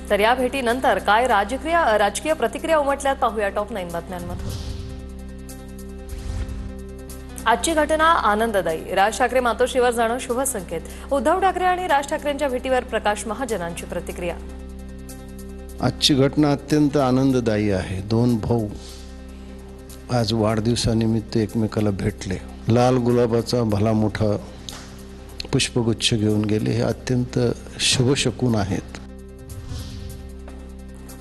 तर या भेटीनंतर काय राजकीय प्रतिक्रिया उमटल्यात पाहूया टॉप 9 बातम्यांमधून। आजची घटना आनंददायी, राज ठाकरे मातोश्रीवर जाणं शुभ संकेत। उद्धव ठाकरे आणि राज ठाकरेंच्या भेटीवर प्रकाश महाजनांची प्रतिक्रिया। आजची घटना अत्यंत आनंददायी आहे। दोन भाऊ आज वाढदिवसानिमित्त एकमेकाला भेटले, लाल गुलाबाचा भला मोठा पुष्पगुच्छ घेऊन गेले। हे अत्यंत शुभशकुन आहेत।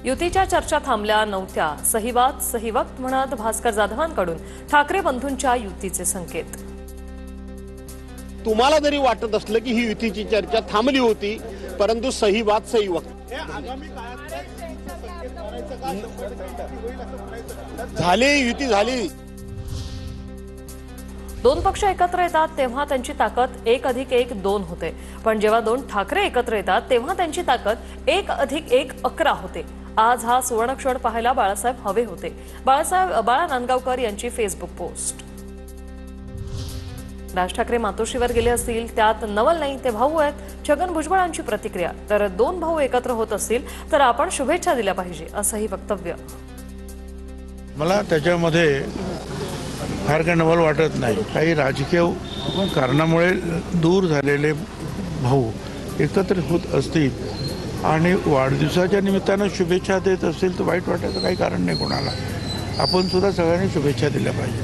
युतीच्या चर्चा थांबल्या नव्हत्या, सहीवाद सहीवक्त म्हणत भास्कर जाधवांकडून ठाकरे बंधूंच्या युतीचे संकेत। तुम्हाला जरी वाटत असलं की ही युतीची चर्चा थांबली होती, परंतु सहीवाद सहीवक्त झाली, युती झाली। दोन पक्ष एकत्र येतात तेव्हा त्यांची ताकद 1+1=2 होते, पण जेव्हा दोन ठाकरे एकत्र येतात तेव्हा त्यांची ताकद 1+1 11 होते। आज हा सुवर्णक्षण पाहायला बाळासाहेब हवे होते। बाळा नांदगावकर यांची फेसबुक पोस्ट। राज ठाकरे मातोश्रीवर गेले असतील त्यात नवल नाही, ते भाऊ आहेत। छगन भुजबळांची प्रतिक्रिया, तर दोन भाऊ एकत्र होत असतील तर आपण शुभेच्छा दिल्या पाहिजे असंही वक्तव्य। मला त्याच्यामध्ये फार काही नवल वाटत नाही। काही राजकीय कारणामुळे दूर झालेले भाऊ एकत्र होत असतील आणि वाढदिवसाच्या निमित्तानं शुभेच्छा देत असतील तर वाईट वाटायचं काही कारण नाही कोणाला। आपण सुद्धा सगळ्यांनी शुभेच्छा दिल्या पाहिजे।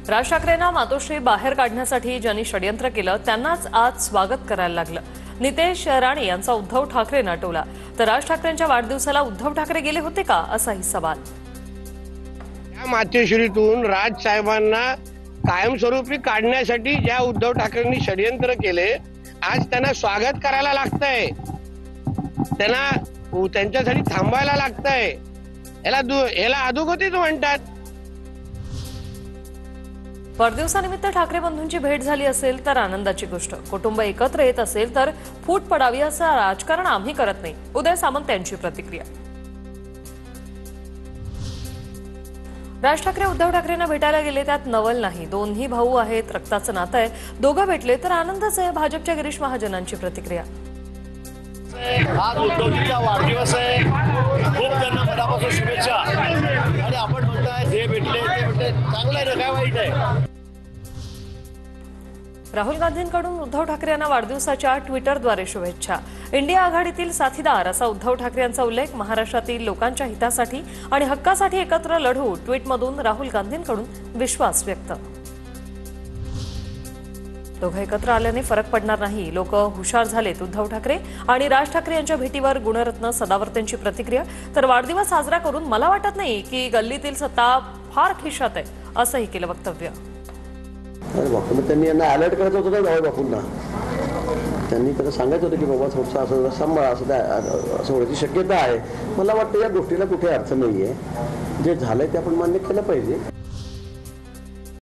राज ठाकरेंना मातोश्री बाहेर काढण्यासाठी ज्यांनी षडयंत्र केलं त्यांनाच आज स्वागत करायला लागलं। नितेश राणे यांचा उद्धव ठाकरेंना टोला, तर राज ठाकरेंच्या वाढदिवसाला उद्धव ठाकरे गेले होते का असाही सवाल। या मातोश्रीतून राज साहेबांना कायमस्वरूपी काढण्यासाठी ज्या उद्धव ठाकरेंनी षडयंत्र केले, आज त्यांना स्वागत करायला लागतंय, त्यांना त्यांच्यासाठी थांबायला लागतंय। याला अधोगतीच म्हणतात। वाढदिवसानिमित्त ठाकरे बंधूंची भेट झाली असेल तर आनंदाची गोष्ट, कुटुंब एकत्र येत असेल तर फूट पडावी असं राजकारण आम्ही करत नाही। उदय सामंत यांची प्रतिक्रिया। राज ठाकरे उद्धव ठाकरेंना भेटायला गेले त्यात नवल नाही, दोन्ही भाऊ आहेत, रक्ताचं नातं आहे, दोघं भेटले तर आनंदच आहे। भाजपच्या गिरीश महाजनांची प्रतिक्रिया। आज उद्धवजींचा वाढदिवस आहे, खूप त्यांना मनापासून शुभेच्छा। आणि आपण म्हणताय हे भेटले ते भेटले, चांगलं आहे, काय वाईट आहे। राहुल गांधींकडून उद्धव ठाकरे यांना वाढदिवसाच्या ट्विटरद्वारे शुभेच्छा। इंडिया आघाडीतील साथीदार असा उद्धव ठाकरे यांचा उल्लेख। महाराष्ट्रातील लोकांच्या हितासाठी आणि हक्कासाठी एकत्र लढू, ट्विटमधून राहुल गांधींकडून विश्वास व्यक्त। दोघं एकत्र आल्याने फरक पडणार नाही, लोक हुशार झालेत। उद्धव ठाकरे आणि राज ठाकरे यांच्या भेटीवर गुणरत्न सदावर्ते यांची प्रतिक्रिया, तर वाढदिवस साजरा करून मला वाटत नाही की गल्लीतील सत्ता फार खिशात आहे असंही केलं वक्तव्य। त्यांनी यांना अलर्ट करायचं होतं ना जावई बापूंना, त्यांनी त्याला सांगायचं होतं की बाबा थोडंसं असं सांभाळा, असं होण्याची शक्यता आहे। मला वाटतं या गोष्टीला कुठे अर्थ नाहीये, जे झालंय ते आपण मान्य केलं पाहिजे।